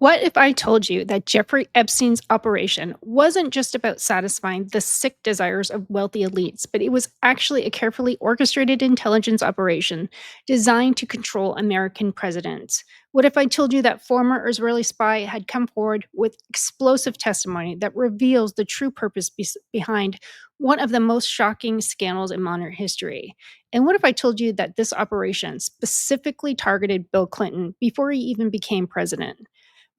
What if I told you that Jeffrey Epstein's operation wasn't just about satisfying the sick desires of wealthy elites, but it was actually a carefully orchestrated intelligence operation designed to control American presidents? What if I told you that former Israeli spy had come forward with explosive testimony that reveals the true purpose behind one of the most shocking scandals in modern history? And what if I told you that this operation specifically targeted Bill Clinton before he even became president?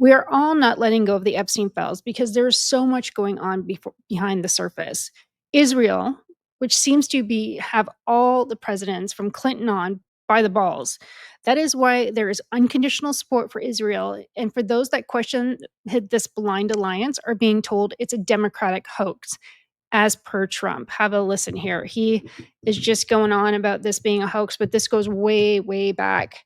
We are all not letting go of the Epstein files because there is so much going on behind the surface. Israel, which seems to be have all the presidents from Clinton on by the balls. That is why there is unconditional support for Israel. And for those that question this blind alliance are being told it's a democratic hoax, as per Trump. Have a listen here. He is just going on about this being a hoax, but this goes way, way back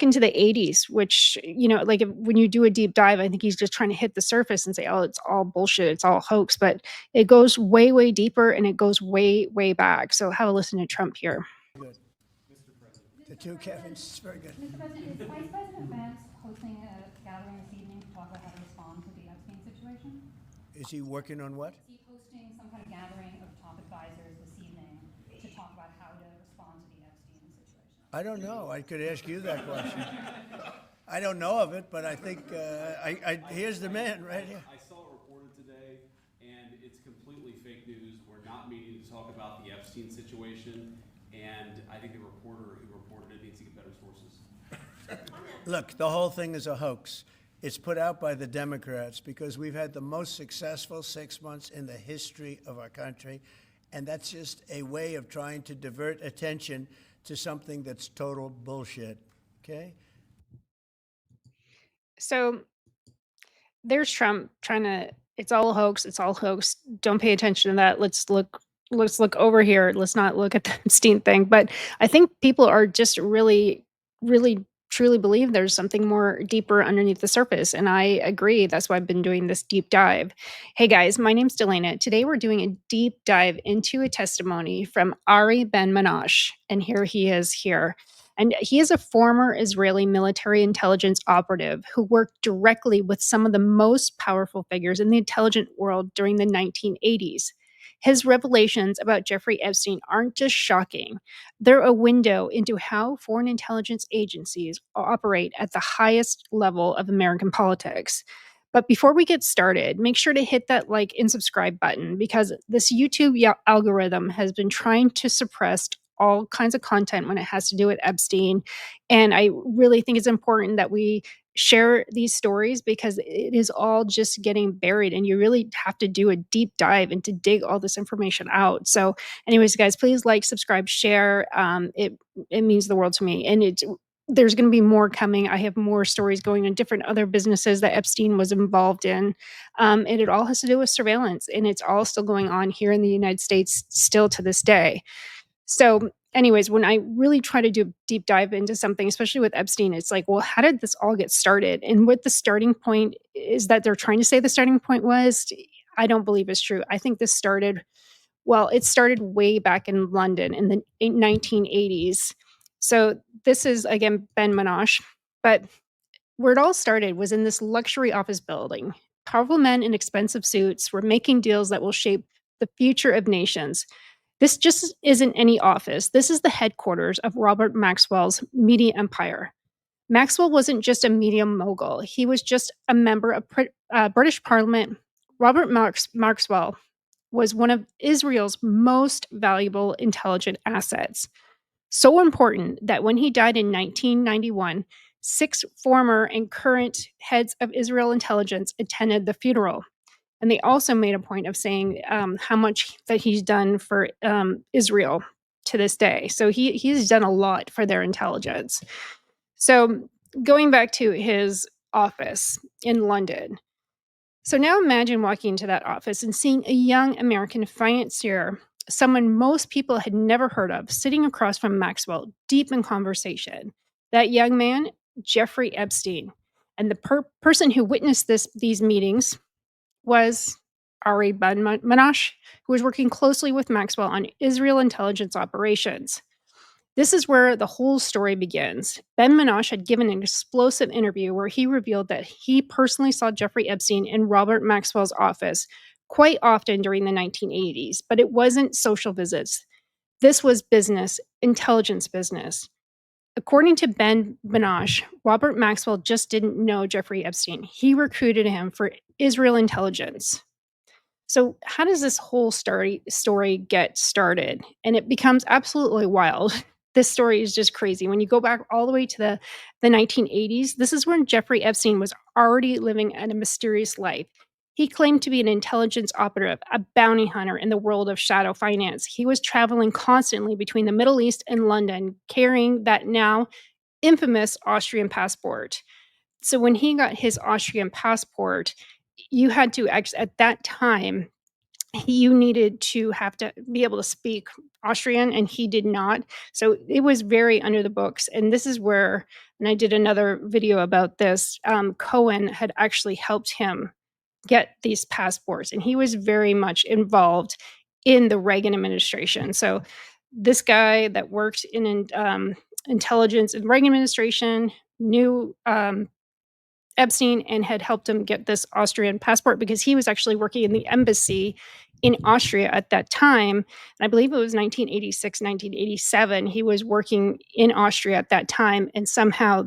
into the '80s, which, like, when you do a deep dive, I think he's just trying to hit the surface and say, "Oh, it's all bullshit, it's all hoax," but it goes way, way deeper, and it goes way, way back. So have a listen to Trump here. Good. The two Kevins, very good. Mr. President, is Vice President Vance hosting a gathering this evening to talk about how to respond to the Epstein situation? Is he working on what? Is he hosting some kind of gathering of top advisors this evening to talk about how to respond to the Epstein situation? I don't know. I could ask you that question. I don't know of it, but I think here's the man right here. I saw it reported today, and it's completely fake news. We're not meeting to talk about the Epstein situation, and I think the reporter who reported it needs to get better sources. Look, the whole thing is a hoax. It's put out by the Democrats because we've had the most successful 6 months in the history of our country, and that's just a way of trying to divert attention to something that's total bullshit, okay? So there's Trump trying to it's all a hoax, it's all hoax. Don't pay attention to that. Let's look over here. Let's not look at the Epstein thing. But I think people are just really, really truly believe there's something more deeper underneath the surface. And I agree. That's why I've been doing this deep dive. Hey guys, my name's Delana. Today we're doing a deep dive into a testimony from Ari Ben Manash. And here he is here. And he is a former Israeli military intelligence operative who worked directly with some of the most powerful figures in the intelligence world during the 1980s. His revelations about Jeffrey Epstein aren't just shocking, they're a window into how foreign intelligence agencies operate at the highest level of American politics. But before we get started, make sure to hit that like and subscribe button because this YouTube algorithm has been trying to suppress all kinds of content when it has to do with Epstein. And I really think it's important that we share these stories because it is all just getting buried and you really have to do a deep dive and to dig all this information out. So anyways, guys, please like, subscribe, share. It means the world to me. And there's going to be more coming. I have more stories going on different other businesses that Epstein was involved in. And it all has to do with surveillance. And it's all still going on here in the United States still to this day. So, anyways, when I really try to do a deep dive into something, especially with Epstein, it's like, well, how did this all get started? And what the starting point is that they're trying to say the starting point was, I don't believe is true. I think this started, well, it started way back in London in the 1980s. So, this is, again, Ben Manash. But where it all started was in this luxury office building. Powerful men in expensive suits were making deals that will shape the future of nations. This just isn't any office. This is the headquarters of Robert Maxwell's media empire. Maxwell wasn't just a media mogul. He was just a member of British Parliament. Robert Maxwell was one of Israel's most valuable intelligent assets. So important that when he died in 1991, 6 former and current heads of Israel intelligence attended the funeral. And they also made a point of saying how much that he's done for Israel to this day. So he's done a lot for their intelligence. So going back to his office in London. So now imagine walking into that office and seeing a young American financier, someone most people had never heard of, sitting across from Maxwell, deep in conversation. That young man, Jeffrey Epstein. And the person who witnessed these meetings was Ari Ben Manash, who was working closely with Maxwell on Israel intelligence operations. This is where the whole story begins. Ben Menashe had given an explosive interview where he revealed that he personally saw Jeffrey Epstein in Robert Maxwell's office quite often during the 1980s, but it wasn't social visits. This was business, intelligence business. According to Ben Menashe, Robert Maxwell just didn't know Jeffrey Epstein. He recruited him for Israel intelligence. So, how does this whole story get started? And it becomes absolutely wild. This story is just crazy. When you go back all the way to the 1980s, this is when Jeffrey Epstein was already living a mysterious life. He claimed to be an intelligence operative, a bounty hunter in the world of shadow finance. He was traveling constantly between the Middle East and London, carrying that now infamous Austrian passport. So when he got his Austrian passport, you had to at that time, you needed to have to be able to speak Austrian, and he did not. So it was very under the books. And this is where, and I did another video about this, Cohen had actually helped him get these passports, and he was very much involved in the Reagan administration. So this guy that worked in intelligence in the Reagan administration knew Epstein and had helped him get this Austrian passport because he was actually working in the embassy in Austria at that time. And I believe it was 1986, 1987. He was working in Austria at that time, and somehow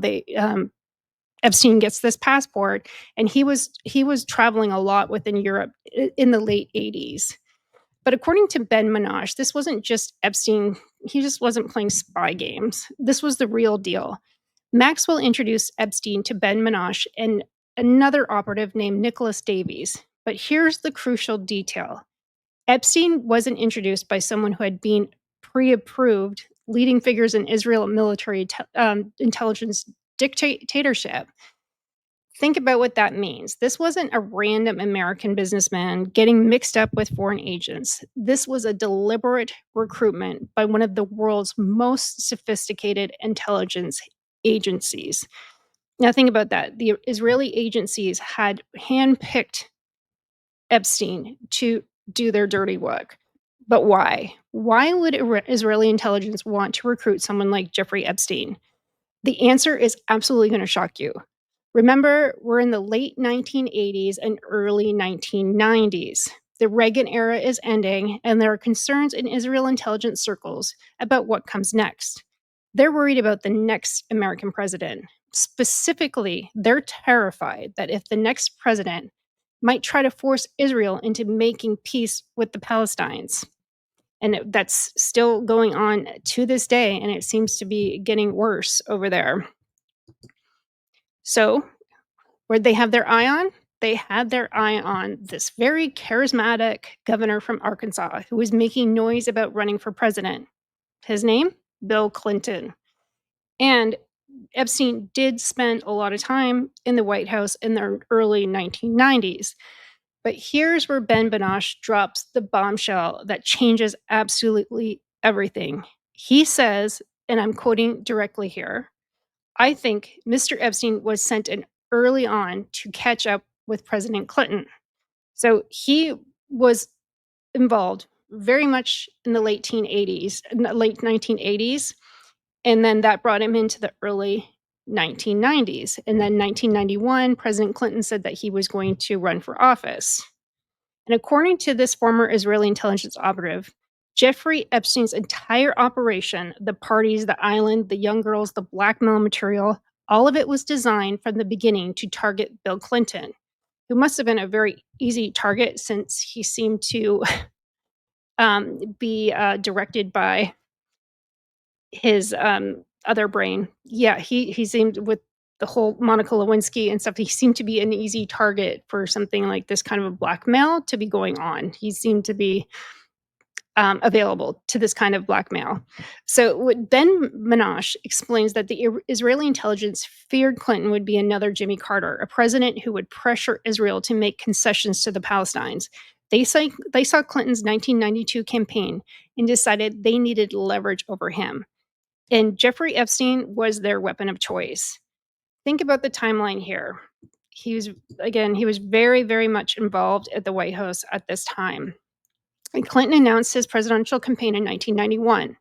Epstein gets this passport, and he was traveling a lot within Europe in the late 80s. But according to Ben Menashe, this wasn't just Epstein. He just wasn't playing spy games. This was the real deal. Maxwell introduced Epstein to Ben Menashe and another operative named Nicholas Davies. But here's the crucial detail. Epstein wasn't introduced by someone who had been pre-approved leading figures in Israel military intelligence dictatorship. Think about what that means. This wasn't a random American businessman getting mixed up with foreign agents. This was a deliberate recruitment by one of the world's most sophisticated intelligence agencies. Now, think about that. The Israeli agencies had handpicked Epstein to do their dirty work. But why? Why would Israeli intelligence want to recruit someone like Jeffrey Epstein? The answer is absolutely going to shock you. Remember, we're in the late 1980s and early 1990s. The Reagan era is ending, and there are concerns in Israel intelligence circles about what comes next. They're worried about the next American president. Specifically, they're terrified that if the next president might try to force Israel into making peace with the Palestinians. And that's still going on to this day, and it seems to be getting worse over there. So, where'd they have their eye on? They had their eye on this very charismatic governor from Arkansas who was making noise about running for president. His name? Bill Clinton. And Epstein did spend a lot of time in the White House in the early 1990s. But here's where Ben Menashe drops the bombshell that changes absolutely everything. He says, and I'm quoting directly here, I think Mr. Epstein was sent in early on to catch up with President Clinton. So he was involved very much in the late 1980s, and then that brought him into the early 1990s. And then 1991, President Clinton said that he was going to run for office. And according to this former Israeli intelligence operative, Jeffrey Epstein's entire operation, the parties, the island, the young girls, the blackmail material, all of it was designed from the beginning to target Bill Clinton, who must have been a very easy target since he seemed to be directed by his other brain. Yeah, he seemed, with the whole Monica Lewinsky and stuff, he seemed to be an easy target for something like this kind of a blackmail to be going on. He seemed to be available to this kind of blackmail. So what Ben Menashe explains that the Israeli intelligence feared Clinton would be another Jimmy Carter, a president who would pressure Israel to make concessions to the Palestinians. They saw Clinton's 1992 campaign and decided they needed leverage over him. And Jeffrey Epstein was their weapon of choice. Think about the timeline here. He was very, very much involved at the White House at this time. And Clinton announced his presidential campaign in 1991.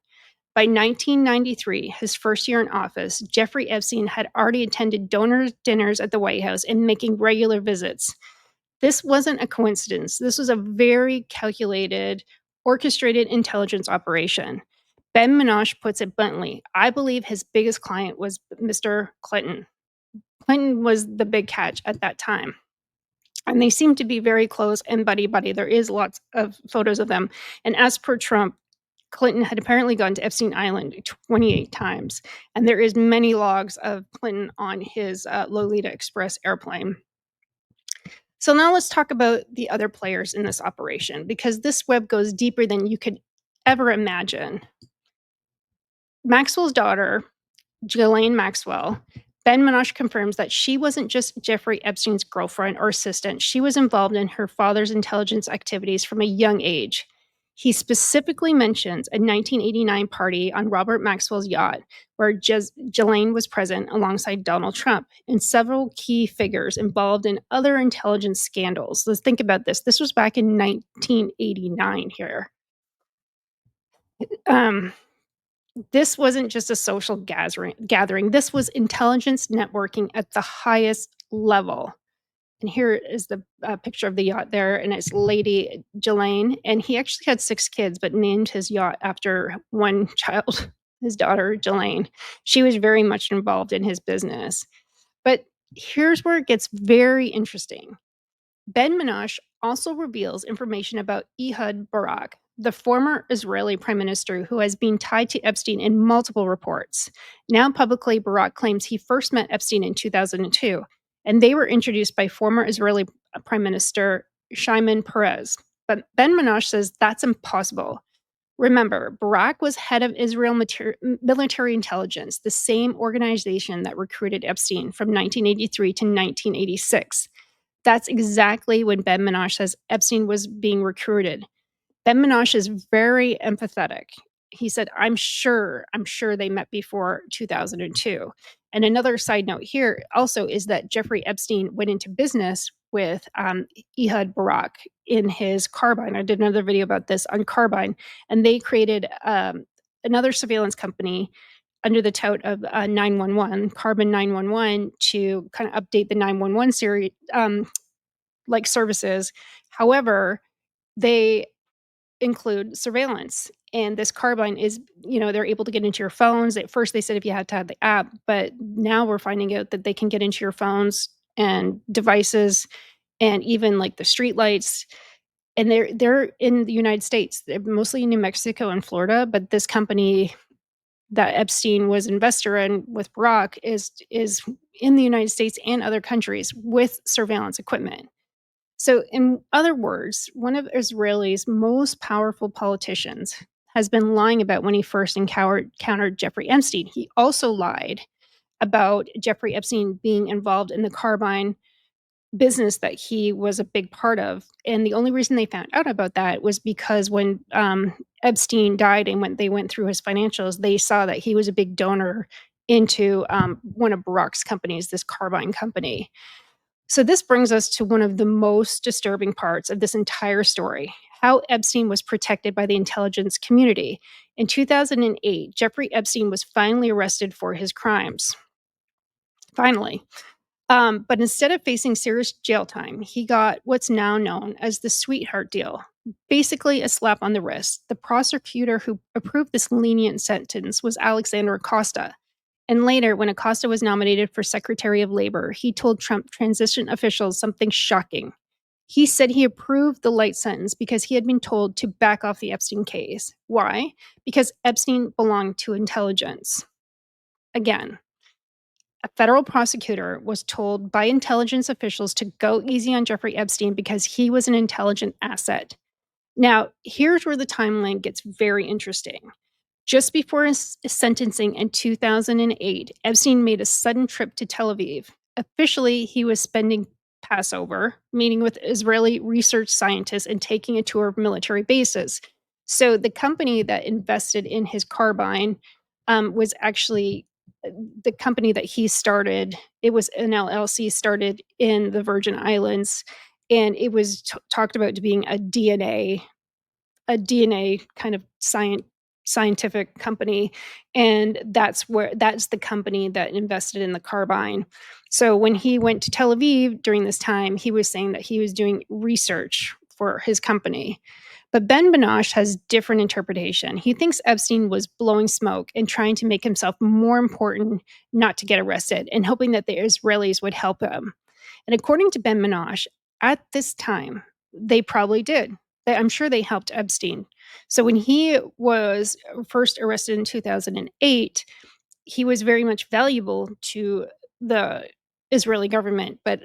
By 1993, his first year in office, Jeffrey Epstein had already attended donor dinners at the White House and making regular visits. This wasn't a coincidence. This was a very calculated, orchestrated intelligence operation. Ben Minoche puts it bluntly. I believe his biggest client was Mr. Clinton. Clinton was the big catch at that time. And they seem to be very close and buddy-buddy. There is lots of photos of them. And as per Trump, Clinton had apparently gone to Epstein Island 28 times. And there is many logs of Clinton on his Lolita Express airplane. So now let's talk about the other players in this operation, because this web goes deeper than you could ever imagine. Maxwell's daughter, Ghislaine Maxwell, Ben Minoche confirms that she wasn't just Jeffrey Epstein's girlfriend or assistant. She was involved in her father's intelligence activities from a young age. He specifically mentions a 1989 party on Robert Maxwell's yacht where Ghislaine was present alongside Donald Trump and several key figures involved in other intelligence scandals. Let's think about this. This was back in 1989 here. This wasn't just a social gathering. This was intelligence networking at the highest level. And here is the picture of the yacht there, and it's Lady Ghislaine. And he actually had 6 kids, but named his yacht after one child, his daughter, Ghislaine. She was very much involved in his business. But here's where it gets very interesting. Ben Minoche also reveals information about Ehud Barak, the former Israeli prime minister who has been tied to Epstein in multiple reports. Now publicly, Barak claims he first met Epstein in 2002, and they were introduced by former Israeli prime minister Shimon Peres. But Ben Minoche says that's impossible. Remember, Barak was head of Israel military intelligence, the same organization that recruited Epstein from 1983 to 1986. That's exactly when Ben Minoche says Epstein was being recruited. Ben Minoche is very empathetic. He said, I'm sure they met before 2002. And another side note here also is that Jeffrey Epstein went into business with Ehud Barak in his Carbine. I did another video about this on Carbine, and they created another surveillance company under the tout of 911, Carbon 911, to kind of update the 911 series, like services. However, they include surveillance. And this Carbine is, they're able to get into your phones. At first, they said if you had to have the app, but now we're finding out that they can get into your phones and devices and even like the street lights. And they're in the United States. They're mostly in New Mexico and Florida, but this company that Epstein was investor in with Barak is in the United States and other countries with surveillance equipment. So, in other words, one of Israel's most powerful politicians has been lying about when he first encountered Jeffrey Epstein. He also lied about Jeffrey Epstein being involved in the Carbine business that he was a big part of. And the only reason they found out about that was because when Epstein died and when they went through his financials, they saw that he was a big donor into one of Barak's companies, this Carbine company. So this brings us to one of the most disturbing parts of this entire story, how Epstein was protected by the intelligence community. In 2008, Jeffrey Epstein was finally arrested for his crimes. Finally. But instead of facing serious jail time, he got what's now known as the sweetheart deal, basically a slap on the wrist. The prosecutor who approved this lenient sentence was Alexander Acosta. And later, when Acosta was nominated for Secretary of Labor, he told Trump transition officials something shocking. He said he approved the light sentence because he had been told to back off the Epstein case. Why? Because Epstein belonged to intelligence. Again, a federal prosecutor was told by intelligence officials to go easy on Jeffrey Epstein because he was an intelligent asset. Now, here's where the timeline gets very interesting. Just before his sentencing in 2008, Epstein made a sudden trip to Tel Aviv. Officially, he was spending Passover, meeting with Israeli research scientists and taking a tour of military bases. So the company that invested in his Carbine was actually the company that he started. It was an LLC started in the Virgin Islands, and it was talked about to being a DNA kind of science scientific company, and that's the company that invested in the carbine. So when he went to Tel Aviv during this time, he was saying that he was doing research for his company. But Ben Binoche has different interpretation. He thinks Epstein was blowing smoke and trying to make himself more important not to get arrested and hoping that the Israelis would help him. And according to Ben Binoche, at this time, they probably did. I'm sure they helped Epstein. So when he was first arrested in 2008, he was very much valuable to the Israeli government. But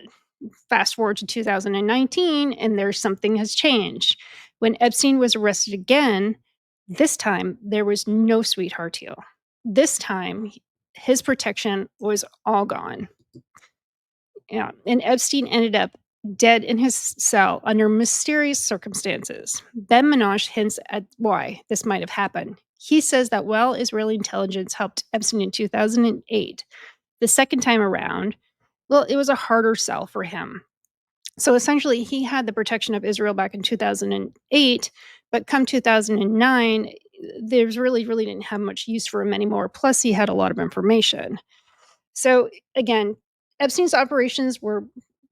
fast forward to 2019, and there's something has changed. When Epstein was arrested again, this time there was no sweetheart deal. This time, his protection was all gone. Yeah, and Epstein ended up dead in his cell under mysterious circumstances. Ben Menashe hints at why this might have happened. He says that while Israeli intelligence helped Epstein in 2008, the second time around, well, it was a harder sell for him. So essentially, he had the protection of Israel back in 2008, but come 2009, there's really didn't have much use for him anymore. Plus, he had a lot of information. So again, Epstein's operations were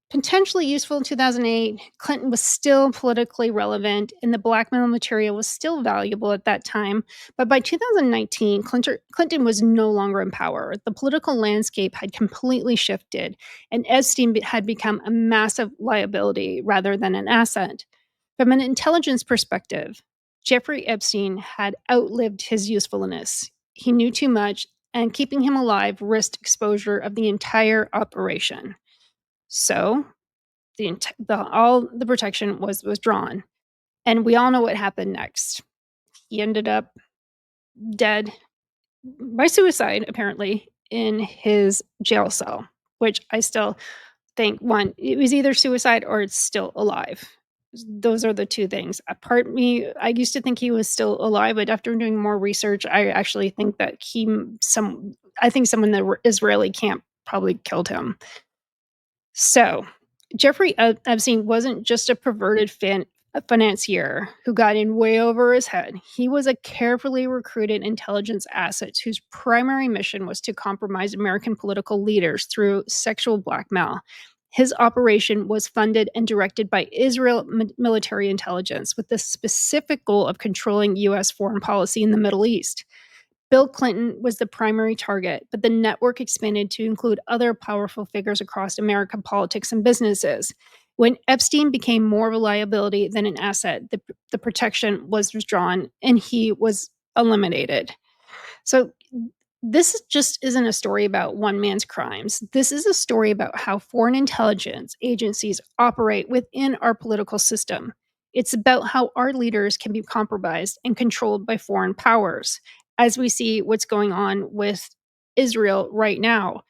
potentially useful in 2008. Clinton was still politically relevant, and the blackmail material was still valuable at that time. But by 2019, Clinton was no longer in power. The political landscape had completely shifted, and Epstein had become a massive liability rather than an asset. From an intelligence perspective, Jeffrey Epstein had outlived his usefulness. He knew too much, and keeping him alive risked exposure of the entire operation. So all the protection was withdrawn, and we all know what happened next. He ended up dead by suicide, apparently, in his jail cell, which I still think, one, it was either suicide or it's still alive. Those are the two things. A part of me, I used to think he was still alive, but after doing more research, I actually think that I think someone in the Israeli camp probably killed him. So, Jeffrey Epstein wasn't just a perverted financier who got in way over his head. He was a carefully recruited intelligence asset whose primary mission was to compromise American political leaders through sexual blackmail. His operation was funded and directed by Israel military intelligence with the specific goal of controlling U.S. foreign policy in the Middle East. Bill Clinton was the primary target, but the network expanded to include other powerful figures across American politics and businesses. When Epstein became more of a liability than an asset, the protection was withdrawn and he was eliminated. So this just isn't a story about one man's crimes. This is a story about how foreign intelligence agencies operate within our political system. It's about how our leaders can be compromised and controlled by foreign powers, as we see what's going on with Israel right now.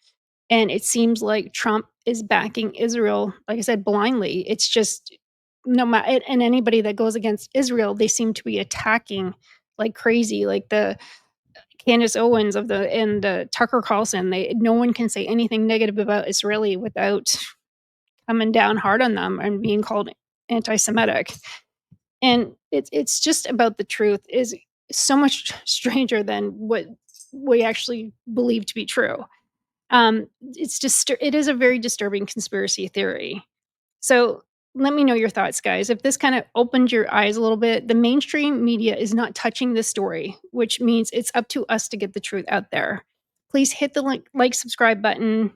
And it seems like Trump is backing Israel, like I said, blindly. It's just no matter, and anybody that goes against Israel, they seem to be attacking like crazy, like the Candace Owens and Tucker Carlson. No one can say anything negative about Israeli without coming down hard on them and being called anti-Semitic. And it's just about the truth is so much stranger than what we actually believe to be true. It is a very disturbing conspiracy theory. So let me know your thoughts, guys. If this kind of opened your eyes a little bit, the mainstream media is not touching this story, which means it's up to us to get the truth out there. Please hit the subscribe button,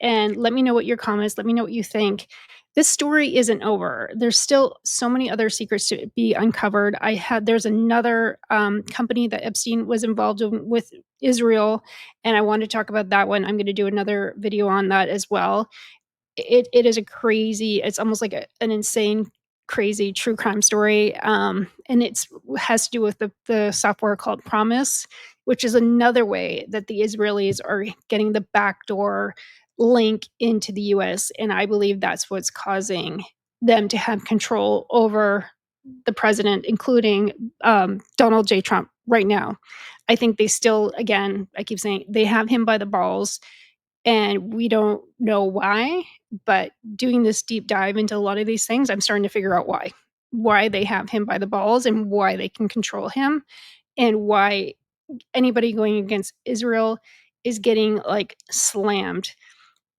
and let me know what your comments, let me know what you think. This story isn't over. There's still so many other secrets to be uncovered. There's another company that Epstein was involved in with Israel, and I want to talk about that one. I'm going to do another video on that as well. It is it's almost like an insane, crazy true crime story. And it has to do with the software called Promise, which is another way that the Israelis are getting the backdoor link into the US. And I believe that's what's causing them to have control over the president, including Donald J. Trump right now. I think they still, again, I keep saying they have him by the balls. And we don't know why, but doing this deep dive into a lot of these things, I'm starting to figure out why they have him by the balls and why they can control him. and why anybody going against Israel is getting, like, slammed.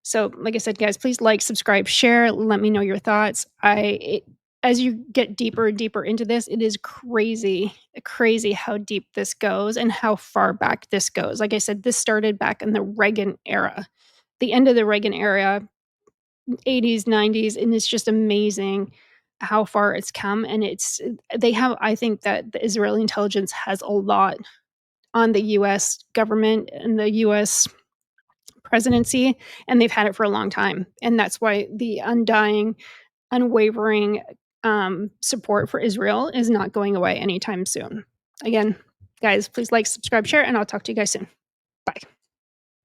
So, like I said, guys, please like, subscribe, share, let me know your thoughts. As you get deeper and deeper into this, it is crazy, crazy how deep this goes and how far back this goes. Like I said, this started back in the Reagan era, the end of the Reagan era, 80s, 90s, and it's just amazing how far it's come. And I think that the Israeli intelligence has a lot on the US government and the US presidency, and they've had it for a long time. And that's why the undying, unwavering support for Israel is not going away anytime soon. Again, guys, please like, subscribe, share, and I'll talk to you guys soon. Bye.